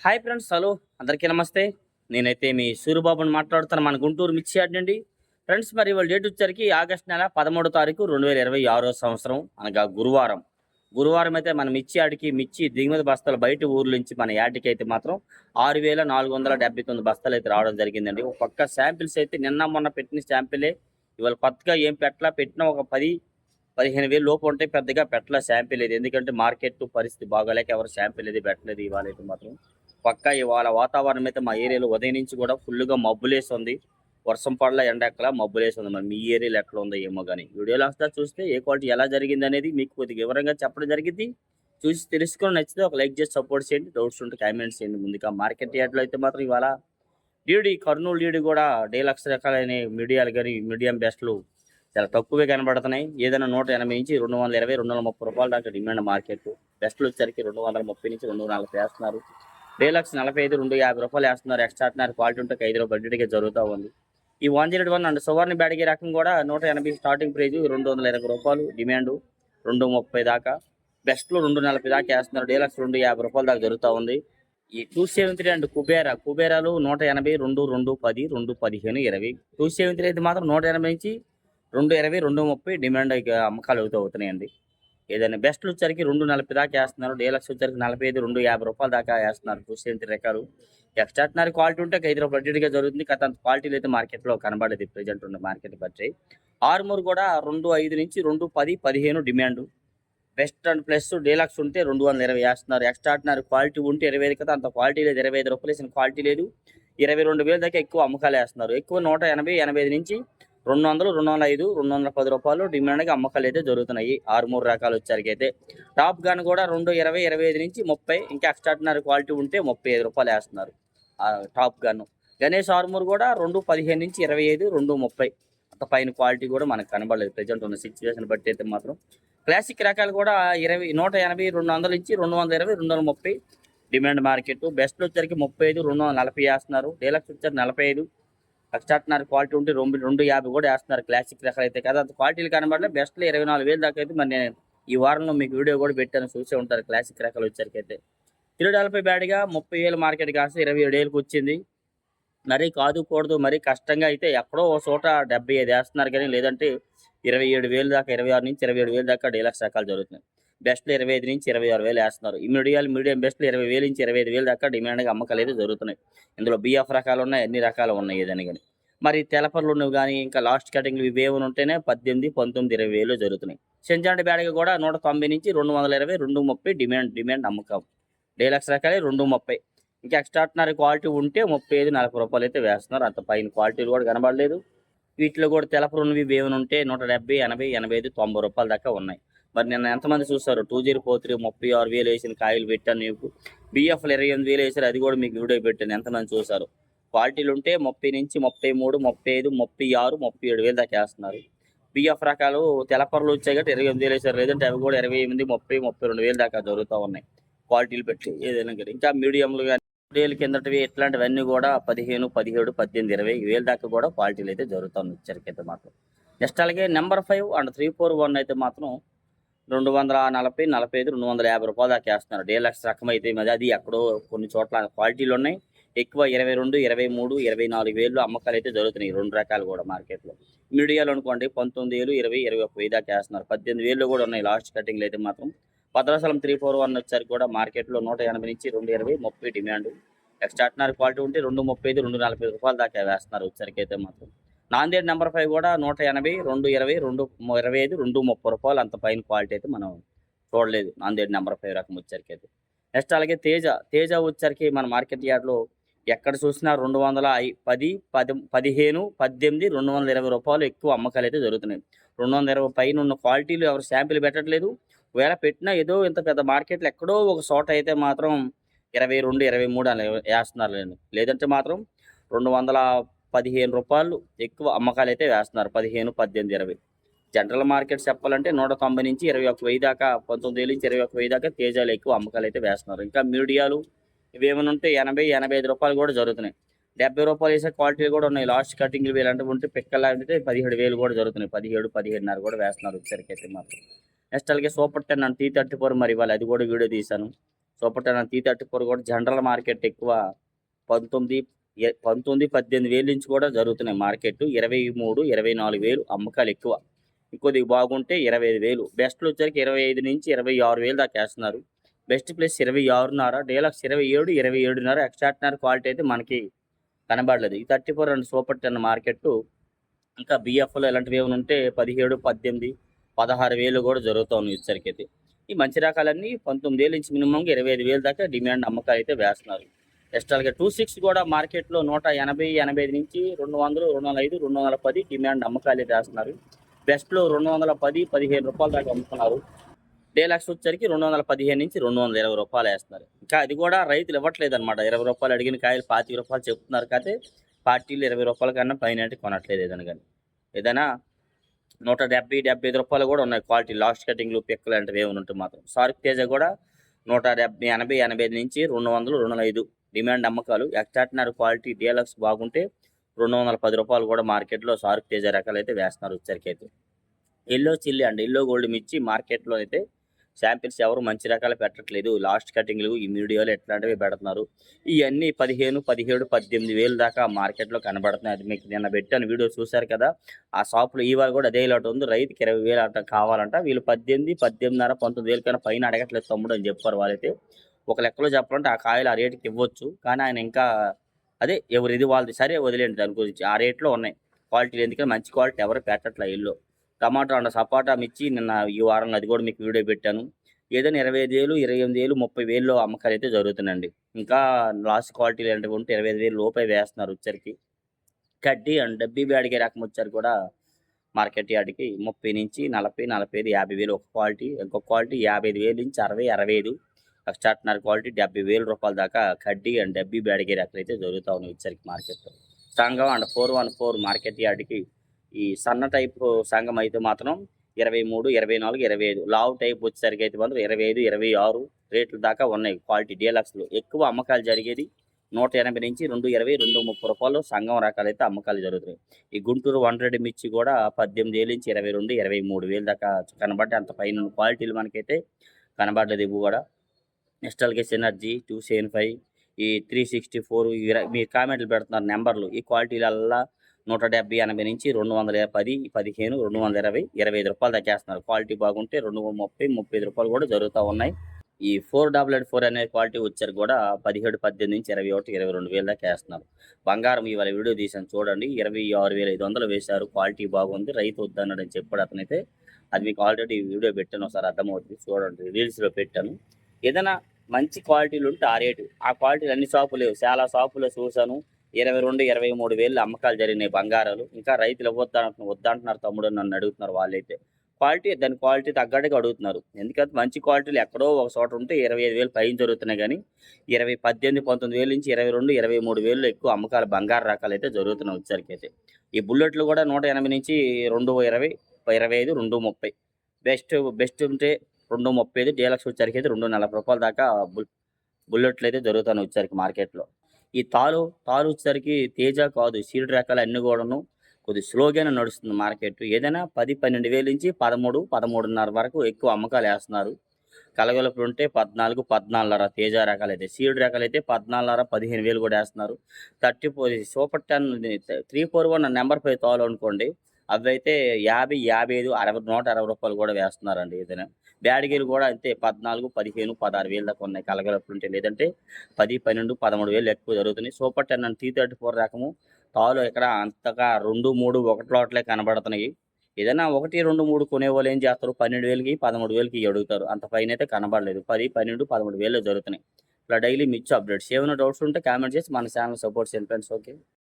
Hi friends, hello అందరికీ నమస్తే. నేనైతే మీ సూరిబాబుని మాట్లాడుతాను, మన గుంటూరు మిర్చి యార్డ్ నుండి. ఫ్రెండ్స్, మరి ఇవాళ డేట్ వచ్చరికి ఆగస్టు నెల 13వ తారీఖు 2026 సంవత్సరం, అనగా గురువారం. గురువారం అయితే మన మిర్చి యార్డ్కి మిర్చి దిగుమతి బస్తాలు బయట ఊర్ల నుంచి మన యార్డ్కి అయితే మాత్రం 6,479 బస్తాలు అయితే రావడం జరిగిందండి. ఒక పక్క శాంపిల్స్ అయితే నిన్న మొన్న పెట్టిన శాంపిలే, ఇవాళ కొత్తగా ఏం పెట్టినా ఒక 10-15 వేలు లోపు ఉంటాయి. పెద్దగా పెట్టలే శాంపిల్ ఇది, ఎందుకంటే మార్కెట్ పరిస్థితి బాగాలేక ఎవరు శాంపిల్ ఇది పెట్టలేదు. ఇవాళ అయితే మాత్రం పక్కా ఇవాళ వాతావరణం అయితే మా ఏరియాలో ఉదయం నుంచి కూడా ఫుల్గా మబ్బులేస్తుంది. వర్షం పడలా, ఎండ ఎక్కలా, మబ్బులేస్తుంది. మరి మీ ఏరియాలో ఎట్లా ఉందో ఏమో కానీ వీడియోలో వస్తా చూస్తే ఏ క్వాలిటీ ఎలా జరిగింది అనేది మీకు కొద్దిగా వివరంగా చెప్పడం జరిగింది. చూసి తెలుసుకొని నచ్చితే ఒక లైక్ చేసి సపోర్ట్ చేయండి. డౌట్స్ ఉంటే కామెంట్స్ చేయండి. ముందుగా మార్కెట్ యార్డ్లో అయితే మాత్రం ఇవాళ కర్నూలు లీడి కూడా డీలక్స్ రకాలైన మీడియాలు కానీ మీడియం బెస్ట్లు చాలా తక్కువే కనబడుతున్నాయి. ఏదైనా 180 నుంచి 220, 230 రూపాయల దాకా డిమాండ్ మార్కెట్. బెస్ట్లు వచ్చరికి 230 నుంచి 240 వేస్తున్నారు. డీలక్స్ 45, 250 రూపాయలు వేస్తున్నారు. ఎక్స్ట్రాడినరీ క్వాలిటీ ఉంటే 5 రూపాయలు బడ్జెట్గా జరుగుతూ ఉంది. ఈ 101 అండ్ సువర్ణ బ్యాడిగి రకం కూడా 180 స్టార్టింగ్ ప్రైజ్, 220 రూపాయలు డిమాండ్, 230 దాకా. బెస్ట్లో 240 దాకా వేస్తున్నారు. డీలక్స్ 250 రూపాయల దాకా జరుగుతూ ఉంది. ఈ 273 అండ్ కుబేరాలు 180, 210, 215, 20. 273 అయితే మాత్రం 180 నుంచి 220, 230 డిమాండ్ అమ్మకాలు అవుతున్నాయండి. ఏదైనా బెస్ట్లు వచ్చరికి 240 దాకా వేస్తున్నారు. డీలక్స్ వచ్చరికి 45, 250 రూపాయల దాకా వేస్తున్నారు. 273 రకాలు. ఎక్స్ట్రాడినరీ క్వాలిటీ ఉంటే 5 రూపాయలు బడ్జెట్గా జరుగుతుంది. అంత క్వాలిటీలు అయితే మార్కెట్లో కనబడేది ప్రజెంట్ ఉన్న మార్కెట్ బట్టి. ఆర్మూర్ కూడా 25 నుంచి 210, 15 demand. Best and plus deluxe ఉంటే 220 వేస్తున్నారు. ఎక్స్ట్రాడినరీ క్వాలిటీ ఉంటే 25 కదా, అంత క్వాలిటీ లేదు. 25 రూపాయలు వేసిన క్వాలిటీ లేదు. 22,000 దాకా ఎక్కువ అమ్మకాలు వేస్తున్నారు. ఎక్కువ 180, 85 నుంచి 200, 205, 210 రూపాయలు డిమాండ్గా అమ్మకాలు అయితే జరుగుతున్నాయి. 6-3 రకాలు వచ్చరికి అయితే. టాప్ గన్ కూడా 220, 25 నుంచి 30, ఇంకా ఎక్స్ట్రాడినరీ క్వాలిటీ ఉంటే 35 రూపాయలు వేస్తున్నారు. టాప్ గన్ గణేష్ ఆర్మూర్ కూడా 215 నుంచి 25, 230. అంత పైన క్వాలిటీ కూడా మనకు కనబడలేదు ప్రజెంట్ ఉన్న సిచ్యువేషన్ బట్టి అయితే మాత్రం. క్లాసిక్ రకాలు కూడా 180, 200 నుంచి 220, 230 డిమాండ్ మార్కెట్. బెస్ట్లు వచ్చరికి 35, 240 వేస్తున్నారు. డీలక్స్ వచ్చరికి 45. ఎక్స్ట్రాడినరీ క్వాలిటీ ఉంటే 250 కూడా వేస్తున్నారు. క్లాసిక్ రకాలు అయితే కదా, అంత క్వాలిటీలు కనబడలే. బెస్ట్లో 24,000 దాకా అయితే మరి నేను ఈ వారంలో మీకు వీడియో కూడా పెట్టాను, చూసే ఉంటారు. క్లాసిక్ రకాలు వచ్చరికి అయితే 340 బ్యాడ్గా 30,000 మార్కెట్ కాస్త 27,000కి వచ్చింది. మరీ కాదు కూడదు, మరీ కష్టంగా అయితే ఎక్కడో ఒక చోట 75 వేస్తున్నారు కానీ, లేదంటే 27,000 దాకా, 26 నుంచి 27,000 దాకా డీలక్స్ రకాలు జరుగుతున్నాయి. బెస్ట్లో 25 నుంచి 26,000 వేస్తున్నారు. ఈ మీడియం బెస్ట్లో 20,000 నుంచి 25,000 దాకా డిమాండ్గా అమ్మకాలు అయితే జరుగుతున్నాయి. ఇందులో బిఎఫ్ రకాలు ఉన్నాయి, అన్ని రకాలు ఉన్నాయి ఏదని కానీ. మరి తెలపర్లు ఉన్నవి కానీ, ఇంకా లాస్ట్ కటింగ్లు ఇవేమి ఉంటేనే 18, 19, 20,000 జరుగుతున్నాయి. సెంజాండ్ బ్యాడ్గా కూడా 190 నుంచి 220, 230 డిమాండ్ అమ్మకం. డీలక్స్ రకాలే 230. ఇంకా ఎక్స్ట్రాడినరీ క్వాలిటీ ఉంటే 35, 40 రూపాయలు అయితే వేస్తున్నారు. అంత పైన క్వాలిటీలు కూడా కనబడలేదు. వీటిలో కూడా తెలపరున్నవి ఏమైనా ఉంటే 170, 80, 85, 90 రూపాయల దాకా ఉన్నాయి. మరి నిన్న ఎంతమంది చూస్తారు? 2043 36,000 వేసిన కాయలు పెట్టాను నీకు. బిఎఫ్లు 28,000 వేసారు, అది కూడా మీకు వీడియో పెట్టాను. ఎంతమంది చూసారు? క్వాలిటీలు ఉంటే 30 నుంచి 33, 35, 36, 37,000 దాకా వేస్తున్నారు. బిఎఫ్ రకాలు తెలపరలు వచ్చాయి కాబట్టి 28,000 వేసారు, లేదంటే అవి కూడా 28, 30, 32,000 దాకా జరుగుతూ ఉన్నాయి. క్వాలిటీలు పెట్టి ఏదైనా కానీ. ఇంకా మీడియంలు కానీ ఏళ్ళు కిందటివి ఇట్లాంటివన్నీ కూడా 15, 17, 18, 20,000 దాకా కూడా క్వాలిటీలు అయితే జరుగుతాయి ఇచ్చరికైతే మాత్రం. నెక్స్ట్ అలాగే నెంబర్ 5 అండ్ 341 అయితే మాత్రం 240, 45, 250 రూపాయలు దాకా వేస్తున్నారు. డీలక్స్ రకం అయితే మరి అది ఎక్కడో కొన్ని చోట్ల క్వాలిటీలు ఉన్నాయి. ఎక్కువ 22, 23, 24,000 అమ్మకాలు అయితే జరుగుతున్నాయి. 2 రకాలు కూడా మార్కెట్లో. మీడియాలో అనుకోండి 19,000, 20, 21,000 దాకా వేస్తున్నారు. 18,000 కూడా ఉన్నాయి లాస్ట్ కటింగ్లు అయితే మాత్రం. భద్రాచలం 341 వచ్చరికి కూడా మార్కెట్లో 180 నుంచి 220, 30 డిమాండ్. ఎక్స్ట్రాడినరీ క్వాలిటీ ఉంటే 235, 240 రూపాయలు దాకా వేస్తున్నారు వచ్చరికి అయితే మాత్రం. నాందేడ్ నెంబర్ 5 కూడా 180, 220, 225, 230 రూపాయలు. అంత పైన క్వాలిటీ అయితే మనం చూడలేదు నాందేడ్ నెంబర్ 5 రకం వచ్చరికి అయితే. నెక్స్ట్ అలాగే తేజ వచ్చరికి మన మార్కెట్ యార్డ్లో ఎక్కడ చూసినా 210, 15, 18, 220 రూపాయలు ఎక్కువ అమ్మకాలు అయితే జరుగుతున్నాయి. 220 పైన ఉన్న క్వాలిటీలు ఎవరు శాంపిల్ పెట్టట్లేదు. ఒకవేళ పెట్టినా ఏదో ఇంత పెద్ద మార్కెట్లో ఎక్కడో ఒక చోట అయితే మాత్రం 22, 23 అని వేస్తున్నారు. లేదంటే మాత్రం 215 రూపాయలు ఎక్కువ అమ్మకాలు అయితే వేస్తున్నారు. 15, 18, 20. జనరల్ మార్కెట్ చెప్పాలంటే 190 నుంచి 21,000 దాకా, 19,000 నుంచి 21,000 దాకా తేజాలు ఎక్కువ అమ్మకాలు అయితే వేస్తున్నారు. ఇంకా మీడియాలు ఇవేమైనా ఉంటే 80, 85 రూపాయలు కూడా జరుగుతున్నాయి. 70 రూపాయలు వేసే క్వాలిటీలు కూడా ఉన్నాయి. లాస్ట్ కటింగ్లు ఇలాంటివి ఉంటే పిక్కలాంటితే 17,000 కూడా జరుగుతున్నాయి. 17, 17.5 కూడా వేస్తున్నారు వచ్చరికి అయితే మాత్రం. నెక్స్ట్ అలాగే సూపర్ 10 అండ్ T34 మరి ఇవాళ అది కూడా వీడియో తీశాను. సూపర్ టెన్ T34 కూడా జనరల్ మార్కెట్ ఎక్కువ 19 18,000 నుంచి కూడా జరుగుతున్నాయి మార్కెట్. 23, 24,000 అమ్మకాలు ఎక్కువ. ఇంకొద్దిగా బాగుంటే 25,000. బెస్ట్‌లో వచ్చరికి 25-26,000 దాకా ఏస్తున్నారు. Best plus 26.5, deluxe 27, 27.5. Extraordinary quality అయితే మనకి కనబడలేదు. ఈ 34 అండ్ సూపర్ 10 మార్కెట్టు ఇంకా బిఎఫ్‌లో ఇలాంటివి ఏమైనా ఉంటే 17, 18, 16,000 కూడా జరుగుతా ఉన్నాయి వచ్చరికైతే. ఈ మంచి రకాలన్నీ 19,000 నుంచి మినిమమ్‌గా 25,000 దాకా డిమాండ్ అమ్మకాలు అయితే వేస్తున్నారు. ఎక్స్ట్రాల్‌గా 26 కూడా మార్కెట్‌లో 180, 85 నుంచి 200, 205, 210 డిమాండ్ అమ్మకాలు అయితే వేస్తున్నారు. బెస్ట్‌లో 210, 15 రూపాయల దాకా అమ్ముతున్నారు. డీలక్స్ వచ్చరికి 215 నుంచి 220 రూపాయలు వేస్తున్నారు. ఇంకా అది కూడా రైతులు ఇవ్వట్లేదన్నమాట. 20 రూపాయలు అడిగిన కాయలు 25 రూపాయలు చెప్తున్నారు. కాకపోతే పార్టీలు 20 రూపాయల కన్నా పైన అంటే కొనట్లేదు ఏదైనా కానీ. ఏదైనా 170, 75 రూపాయలు కూడా ఉన్నాయి క్వాలిటీ. లాస్ట్ కటింగ్లు పిక్కలు లాంటివి ఏమైనా ఉంటే మాత్రం. సార్క్ తేజ కూడా 170, 80, 85 నుంచి 200, 205 డిమాండ్ అమ్మకాలు. ఎక్స్ట్రార్డినరీ క్వాలిటీ డీలక్స్ బాగుంటే 210 రూపాయలు కూడా మార్కెట్లో సార్క్ తేజ రకాలు అయితే వేస్తున్నారు వచ్చరికైతే. Yellow chilli and yellow gold మిర్చి మార్కెట్లో అయితే శాంపిల్స్ ఎవరు మంచి రకాలు పెట్టట్లేదు. లాస్ట్ కటింగ్లు ఈ మీడియాలో ఎట్లాంటివి పెడుతున్నారు. ఇవన్నీ 15, 17, 18,000 దాకా మార్కెట్లో కనబడుతున్నాయి. అది మీకు నిన్న పెట్టాను వీడియో చూశారు కదా. ఆ షాపులో ఇవాళ కూడా అదే ఇలాంటి ఉంది. రైతుకి 20,000 అంట కావాలంట. వీళ్ళు 18, 18.5, 19,000 కన్నా పైన అడగట్లేదు తమ్ముడు అని చెప్పారు వాళ్ళైతే. ఒక లెక్కలో చెప్పాలంటే ఆ కాయలు ఆ రేటుకి ఇవ్వచ్చు. కానీ ఆయన ఇంకా అదే ఎవరిది వాళ్ళది సరే వదిలేండి దాని గురించి. ఆ రేట్లో ఉన్నాయి క్వాలిటీలు. ఎందుకంటే మంచి క్వాలిటీ ఎవరు పెట్టట్లే ఎల్లో. టమాటా అండ్ సపోటా మిర్చి నిన్న ఈ వారంలో అది కూడా మీకు వీడియో పెట్టాను. ఏదైనా 25,000, 28,000, 30,000 అమ్మకాలు అయితే జరుగుతున్నాయండి. ఇంకా లాస్ట్ క్వాలిటీ లాంటివి ఉంటే 25,000 లోపే వేస్తున్నారు వచ్చరికి. కడ్డీ అండ్ డబ్బీ బ్యాడిగే రకం వచ్చారు కూడా మార్కెట్ యార్డ్కి 30 నుంచి 40, 45, 50,000 ఒక క్వాలిటీ. ఇంకొక క్వాలిటీ 55,000 నుంచి 60, 65. ఎక్స్ట్రార్డినరీ క్వాలిటీ 70,000 రూపాయల దాకా కడ్డీ అండ్ డబ్బీ బ్యాడిగే రకాలు అయితే జరుగుతూ ఉన్నాయి వచ్చరికి మార్కెట్లో. సంఘం అండ్ 414 మార్కెట్ యార్డ్కి ఈ సన్న టైప్ సంఘం అయితే మాత్రం 23, 24, 25. లావు టైప్ వచ్చేసరికి అయితే మాత్రం 25, 26 రేట్ల దాకా ఉన్నాయి క్వాలిటీ డీలక్స్లో. ఎక్కువ అమ్మకాలు జరిగేది 180 నుంచి 220, 230 రూపాయలు సంఘం రకాలు అయితే అమ్మకాలు జరుగుతున్నాయి. ఈ గుంటూరు 100 మిర్చి కూడా 18,000 నుంచి 22, 23,000 దాకా కనబడ్డాయి. అంత పైన క్వాలిటీలు మనకైతే కనబడలేదు ఇవి కూడా. నెస్టల్గే ఎనర్జీ 275, ఈ 364 మీరు కామెంట్లు పెడుతున్నారు నెంబర్లు. ఈ క్వాలిటీలల్లా 170, 80 నుంచి 210, 15, 220, 25 రూపాయలు తగ్గేస్తున్నారు. క్వాలిటీ బాగుంటే 230, 35 రూపాయలు కూడా జరుగుతూ ఉన్నాయి. ఈ 488 అనే క్వాలిటీ వచ్చారు కూడా 17, 18 నుంచి 21, 22,000 దాకా వేస్తున్నారు. బంగారం ఇవాళ వీడియో తీసాను చూడండి. 26,500 వేశారు. క్వాలిటీ బాగుంది. రైతు వద్దన్నాడని చెప్పాడు అతనైతే. అది మీకు ఆల్రెడీ వీడియో పెట్టాను, ఒకసారి అర్థమవుతుంది చూడండి. రీల్స్లో పెట్టాను. ఏదైనా మంచి క్వాలిటీలు ఉంటే ఆ రేటు. ఆ క్వాలిటీలు అన్ని షాపులు లేవు. చాలా షాపులో చూశాను 22, 23,000 అమ్మకాలు జరిగినాయి బంగారాలు. ఇంకా రైతులు వద్దంటున్నారు తమ్ముడు నన్ను అడుగుతున్నారు వాళ్ళైతే. దాని క్వాలిటీ తగ్గట్టుగా అడుగుతున్నారు. ఎందుకంటే మంచి క్వాలిటీలు ఎక్కడో ఒక చోట ఉంటే 25,000 పైన జరుగుతున్నాయి కానీ 18, 19,000 నుంచి 22, 23,000 ఎక్కువ అమ్మకాలు బంగారు రకాలు అయితే జరుగుతున్నాయి వచ్చరికి అయితే. ఈ బుల్లెట్లు కూడా 180 నుంచి 220, 25, 230. బెస్ట్ ఉంటే 235. డీలక్స్ వచ్చరికి అయితే 240 రూపాయల దాకా బుల్లెట్లు అయితే జరుగుతున్నాయి వచ్చరికి మార్కెట్లో. ఈ తాలు వచ్చేసరికి తేజ కాదు సీడ్ రకాలు అన్నీ కూడాను కొద్దిగా స్లోగానే నడుస్తుంది మార్కెట్. ఏదైనా 10, 12,000 నుంచి 13, 13.5 వరకు ఎక్కువ అమ్మకాలు వేస్తున్నారు. కలగలుపులు ఉంటే 14, 14.5 తేజ రకాలు అయితే. సీడ్ రకాలు అయితే 14.5, 15,000 కూడా వేస్తున్నారు. 34 సూపర్ 10 341 నెంబర్ 5 తాలు అనుకోండి. అవి అయితే 50, 55, 60, 160 రూపాయలు కూడా వేస్తున్నారండి. ఏదైనా బ్యాడిగీలు కూడా అంతే 14, 15, 16,000 దాకా ఉన్నాయి కలగలుపులు ఉంటే. లేదంటే 10, 12, 13,000 ఎక్కువ జరుగుతున్నాయి. సూపర్ 10 అండ్ T34 రకము తాలు ఇక్కడ అంతగా 2, 3 ఒకటి లోట్లే కనబడుతున్నాయి. ఏదైనా 1, 2, 3 కొనేవాళ్ళు ఏం చేస్తారు 12,000కి, 13,000కి అడుగుతారు. అంత పైన అయితే కనబడలేదు. 10, 12, 13,000 జరుగుతున్నాయి. ఇలా డైలీ మిర్చి అప్డేట్స్. ఏమైనా డౌట్స్ ఉంటే కామెంట్ చేసి మన ఛానల్ సపోర్ట్ చేయండి ఫ్రెండ్స్. ఓకే.